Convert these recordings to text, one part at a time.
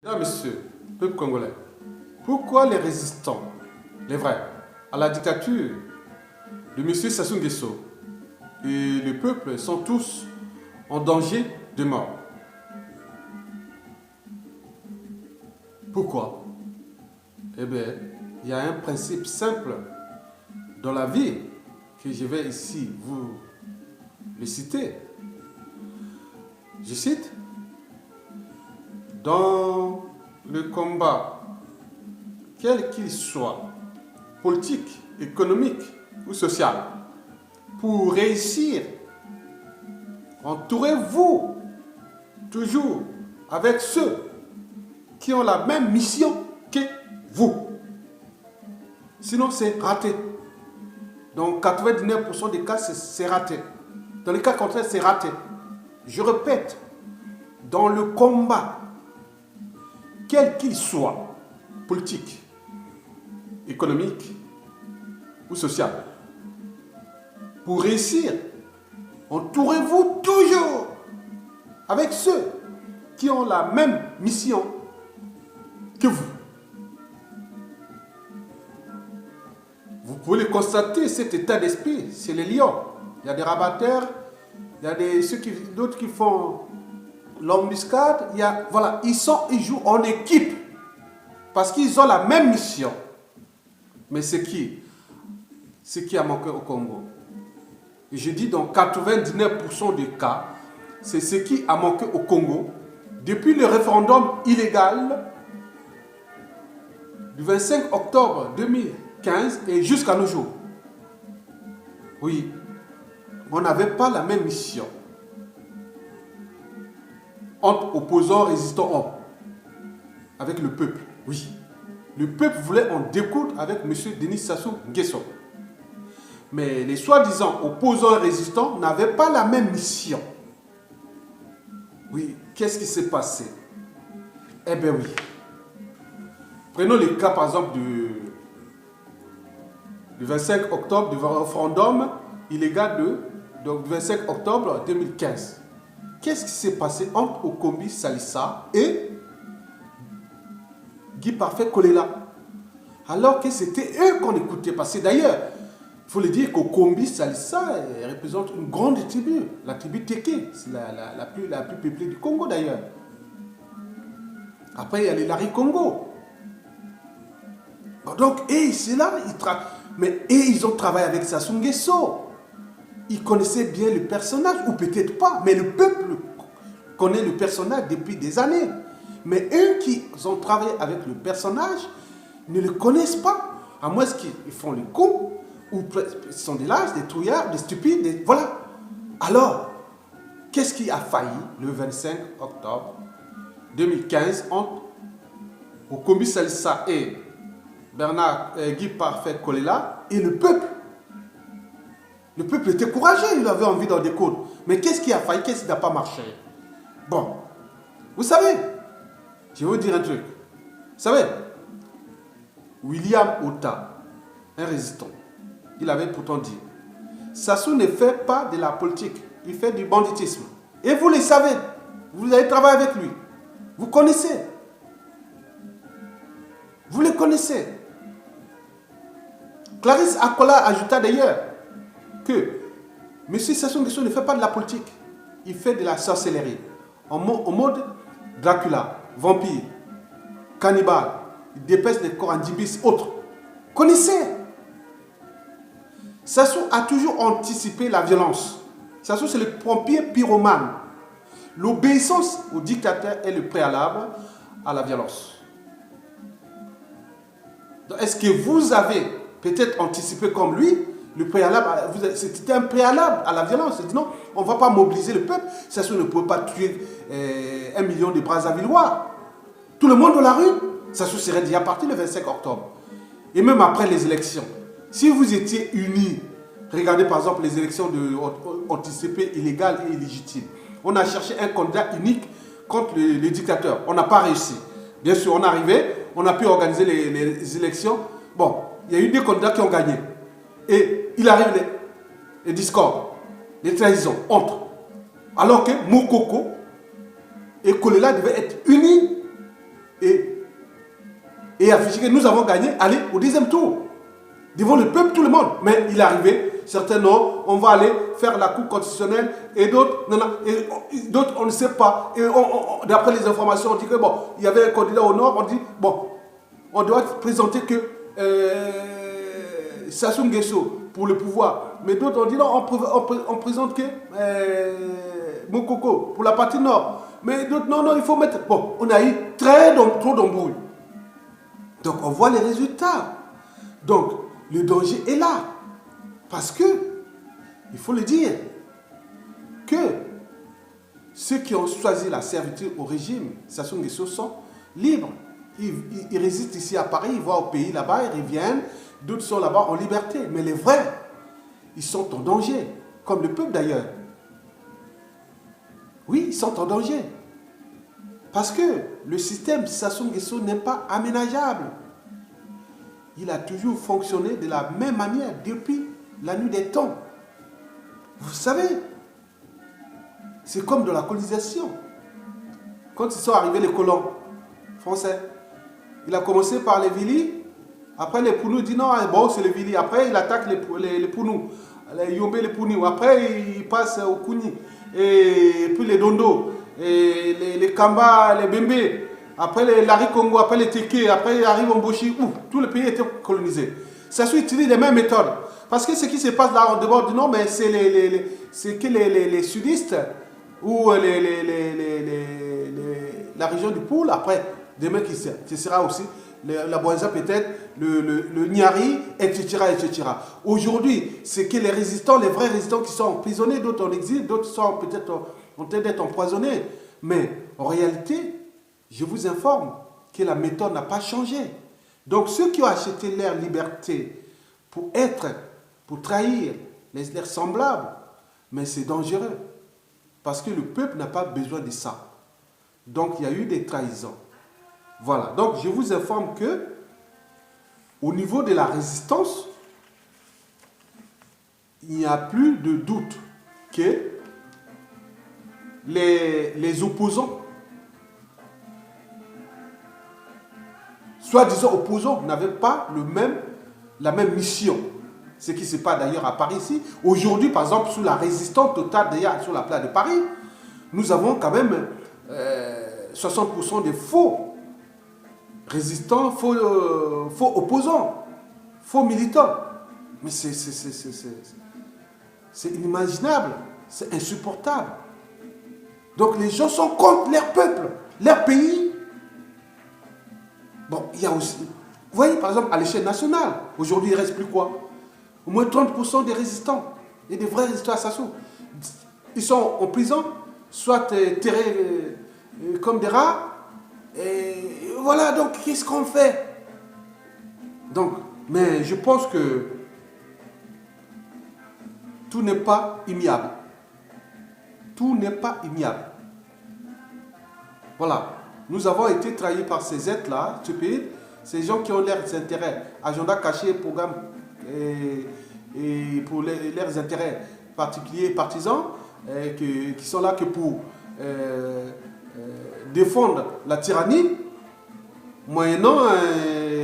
Mesdames, Messieurs, peuple congolais, pourquoi les résistants, les vrais, à la dictature de M. Sassou Nguesso et le peuple sont tous en danger de mort? Pourquoi? Eh bien, il y a un principe simple dans la vie que je vais ici vous le citer. Je cite: dans le combat, quel qu'il soit, politique, économique ou social, pour réussir, entourez-vous toujours avec ceux qui ont la même mission que vous. Sinon, c'est raté. Dans 99% des cas, c'est raté. Dans les cas contraires, c'est raté. Je répète, dans le combat, quel qu'il soit, politique, économique ou social, pour réussir, entourez-vous toujours avec ceux qui ont la même mission que vous. Vous pouvez le constater, cet état d'esprit, c'est les lions. Il y a des rabatteurs, il y a d'autres qui font l'embuscade. Voilà, ils jouent en équipe parce qu'ils ont la même mission. Mais c'est qui a manqué au Congo? Et je dis dans 99% des cas, c'est ce qui a manqué au Congo depuis le référendum illégal du 25 octobre 2015 et jusqu'à nos jours. Oui, on n'avait pas la même mission entre opposants, résistants, avec le peuple. Oui, le peuple voulait en découdre avec M. Denis Sassou Nguesso. Mais les soi-disant opposants et résistants n'avaient pas la même mission. Oui, qu'est-ce qui s'est passé? Eh bien oui. Prenons le cas par exemple du 25 octobre, du référendum illégal du 25 octobre 2015. Qu'est-ce qui s'est passé entre Okombi Salissa et Guy Parfait Kolela? Alors que c'était eux qu'on écoutait. Parce que d'ailleurs, il faut le dire qu'Okombi Salissa représente une grande tribu, la tribu Teke, c'est la plus peuplée du Congo d'ailleurs. Après, il y a les Lari Congo. Donc, c'est là, ils ont travaillé avec Sassou Nguesso. Ils connaissaient bien le personnage, ou peut-être pas, mais le peuple connaît le personnage depuis des années. Mais eux qui ont travaillé avec le personnage ne le connaissent pas, à moins qu'ils font le coup, ou ils sont des lâches, des trouillards, des stupides, voilà. Alors, qu'est-ce qui a failli le 25 octobre 2015 entre Okombi Salissa et Guy Parfait Kolela et le peuple? Le peuple était courageux, il avait envie d'en découdre. Mais qu'est-ce qui a failli? Qu'est-ce qui n'a pas marché? Bon, vous savez, je vais vous dire un truc. Vous savez, William Ota, un résistant, il avait pourtant dit: Sassou ne fait pas de la politique, il fait du banditisme. Et vous le savez, vous avez travaillé avec lui. Vous connaissez. Vous le connaissez. Clarisse Akola ajouta d'ailleurs que M. Sassou Nguesso ne fait pas de la politique, il fait de la sorcellerie. En mode Dracula, vampire, cannibale, il dépêche des corandibis, autres. Connaissez. Sassou a toujours anticipé la violence. Sassou, c'est le pompier pyromane. L'obéissance au dictateur est le préalable à la violence. Est-ce que vous avez peut-être anticipé comme lui le préalable? C'était un préalable à la violence. Il dit non, on ne va pas mobiliser le peuple. Sassou ne pouvait pas tuer 1 million de Brazzavillois. Tout le monde dans la rue. Sassou serait déjà parti le 25 octobre. Et même après les élections. Si vous étiez unis, regardez par exemple les élections anticipées, illégales et illégitimes. On a cherché un candidat unique contre le dictateur. On n'a pas réussi. Bien sûr, on est arrivé, on a pu organiser les élections. Bon, il y a eu 2 candidats qui ont gagné. Et il arrive les discordes, les trahisons entre. Alors que Moukoko et Kolela devaient être unis et afficher que nous avons gagné, aller au deuxième tour. Devant le peuple, tout le monde. Mais il est arrivé, certains non, on va aller faire la Cour constitutionnelle, et d'autres, non, non, et d'autres, on ne sait pas. Et d'après les informations, on dit que bon, il y avait un candidat au nord, on dit, bon, on doit présenter que Sassou Nguesso pour le pouvoir. Mais d'autres ont dit non, on présente que Mokoko pour la partie nord. Mais d'autres, non, non, il faut mettre... Bon, on a eu trop d'embrouilles. Donc, on voit les résultats. Donc, le danger est là. Parce que, il faut le dire, que ceux qui ont choisi la servitude au régime, Sassou Nguesso, sont libres. Ils résistent ici à Paris, ils vont au pays là-bas, ils reviennent. D'autres sont là-bas en liberté. Mais les vrais, ils sont en danger. Comme le peuple d'ailleurs. Oui, ils sont en danger. Parce que le système Sassou Nguesso n'est pas aménageable. Il a toujours fonctionné de la même manière depuis la nuit des temps. Vous savez, c'est comme de la colonisation. Quand ils sont arrivés les colons français, il a commencé par les Vili, après les Pounou, il dit non, bon c'est les Vili, après il attaque les Pounou, les Yombe, les Pounou, après il passe au Kouni, et puis les Dondo, et les Kamba, les Bembe, après les Lari Congo, après les Teke, après il arrive en Boshi, où tout le pays était colonisé. Ça utilise les mêmes méthodes. Parce que ce qui se passe là, on demande non, mais c'est que les sudistes ou la région du Poul, après, demain qui sera aussi la Boisa peut-être, le Niari, etc. etc. Aujourd'hui, c'est que les résistants, les vrais résistants qui sont emprisonnés, d'autres en exil, d'autres sont peut-être en train d'être empoisonnés. Mais en réalité, je vous informe que la méthode n'a pas changé. Donc ceux qui ont acheté leur liberté pour trahir leurs semblables, mais c'est dangereux. Parce que le peuple n'a pas besoin de ça. Donc il y a eu des trahisons. Voilà. Donc je vous informe que au niveau de la résistance, il n'y a plus de doute que les opposants, soi-disant opposants, n'avaient pas la même mission. Ce qui se passe d'ailleurs à Paris ici. Aujourd'hui, par exemple, sous la résistance totale d'ailleurs sur la place de Paris, nous avons quand même 60% de faux résistants, faux opposants, faux militants. Mais c'est inimaginable, c'est insupportable. Donc les gens sont contre leur peuple, leur pays. Bon, il y a aussi... Vous voyez, par exemple, à l'échelle nationale, aujourd'hui, il ne reste plus quoi? Au moins 30% des résistants, et des vrais résistants à Sassou. Ils sont en prison, soit terrés comme des rats. Et voilà, donc, qu'est-ce qu'on fait? Donc, mais je pense que tout n'est pas immuable. Tout n'est pas immuable. Voilà. Nous avons été trahis par ces êtres-là, stupides, ces gens qui ont leurs intérêts, agenda caché, programme et pour leurs intérêts particuliers et partisans, qui sont là que pour défendre la tyrannie, moyennant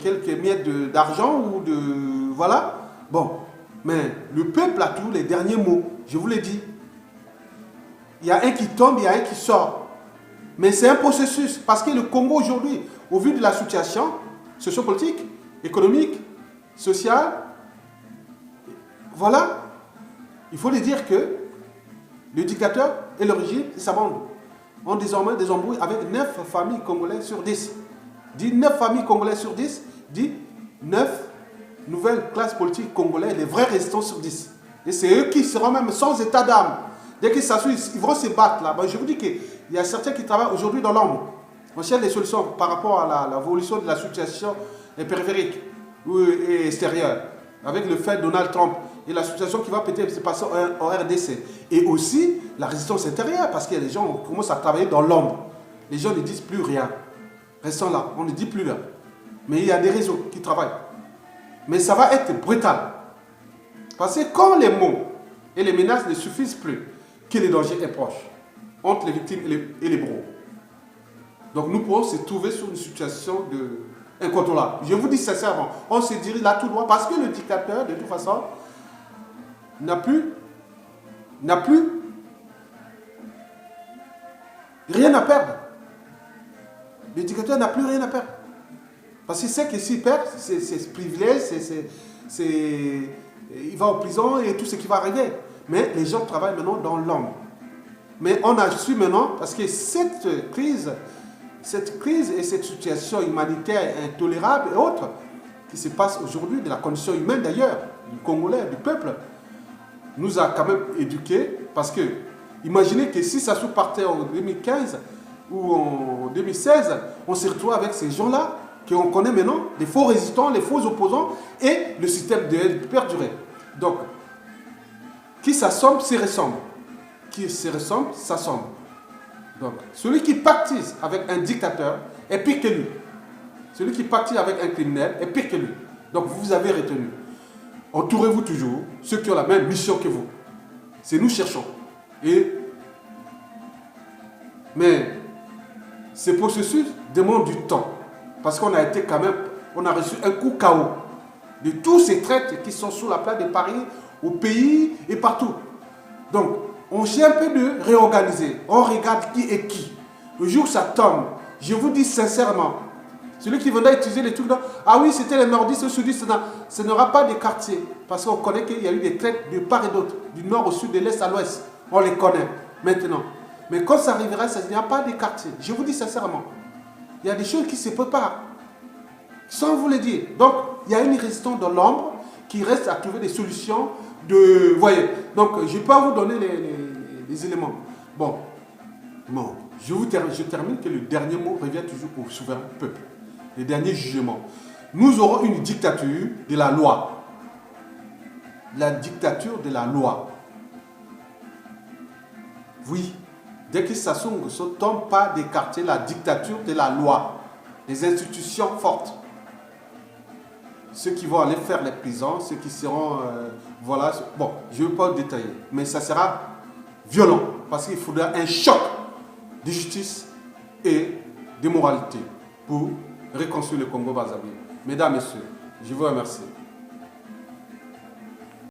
quelques miettes d'argent ou de... Voilà. Bon. Mais le peuple a tous les derniers mots. Je vous l'ai dit. Il y a un qui tombe, il y a un qui sort. Mais c'est un processus. Parce que le Congo aujourd'hui, au vu de la situation sociopolitique, économique, sociale, voilà, il faut le dire que le dictateur et le régime et sa bande ont désormais des embrouilles avec 9 familles congolaises sur 10. Dit 9 familles congolaises sur 10, dit 9 nouvelles classes politiques congolaises, les vrais résistants sur 10. Et c'est eux qui seront même sans état d'âme. Dès qu'ils s'assuient, ils vont se battre là. Ben, je vous dis qu'il y a certains qui travaillent aujourd'hui dans l'ombre. On cherche des solutions par rapport à l'évolution de la situation périphérique et extérieure. Avec le fait de Donald Trump et la situation qui va peut-être se passer en RDC. Et aussi la résistance intérieure, parce qu'il y a des gens qui commencent à travailler dans l'ombre. Les gens ne disent plus rien. Restons là, on ne dit plus rien. Mais il y a des réseaux qui travaillent. Mais ça va être brutal. Parce que quand les mots et les menaces ne suffisent plus, que le danger est proche entre les victimes et les bourreaux. Donc nous pouvons se trouver sur une situation incontrôlable. Je vous dis sincèrement, on se dirige là tout droit parce que le dictateur, de toute façon, n'a plus rien à perdre. Le dictateur n'a plus rien à perdre. Parce qu'il sait que s'il perd, c'est privilège, il va en prison et tout ce qui va arriver. Mais les gens travaillent maintenant dans l'ombre. Mais on a su maintenant, parce que cette crise et cette situation humanitaire intolérable et autres, qui se passe aujourd'hui, de la condition humaine d'ailleurs, du Congolais, du peuple, nous a quand même éduqués. Parce que, imaginez que si ça se partait en 2015 ou en 2016, on se retrouve avec ces gens-là, qu'on connaît maintenant, les faux résistants, les faux opposants, et le système de perdurer. Donc, qui s'assemble, se ressemble. Qui se ressemble, s'assemble. Donc, celui qui pactise avec un dictateur est pire que lui. Celui qui pactise avec un criminel est pire que lui. Donc, vous avez retenu. Entourez-vous toujours ceux qui ont la même mission que vous. C'est nous cherchons. Mais ce processus demande du temps. Parce qu'on a été quand même, on a reçu un coup KO de tous ces traîtres qui sont sur la place de Paris, au pays et partout. Donc, on cherche un peu de réorganiser. On regarde qui est qui. Le jour où ça tombe, je vous dis sincèrement, celui qui viendra utiliser les trucs là, ah oui, c'était les nordistes, le sudistes, ce n'aura pas de quartier. Parce qu'on connaît qu'il y a eu des traites de part et d'autre, du nord au sud, de l'est à l'ouest. On les connaît maintenant. Mais quand ça arrivera, il n'y a pas de quartier. Je vous dis sincèrement. Il y a des choses qui se préparent, sans vous le dire. Donc, il y a une résistance dans l'ombre qui reste à trouver des solutions de... Voyez, donc je peux vous donner les éléments. Bon, je termine que le dernier mot revient toujours au souverain peuple. Le dernier jugement. Nous aurons une dictature de la loi. La dictature de la loi. Oui. Dès que Sassou Nguesso ne tombe pas d'écarter la dictature de la loi, les institutions fortes. Ceux qui vont aller faire les prisons, ceux qui seront... voilà. Bon, je ne vais pas détailler, mais ça sera violent parce qu'il faudra un choc de justice et de moralité pour reconstruire le Congo-Brazzaville. Mesdames, Messieurs, je vous remercie.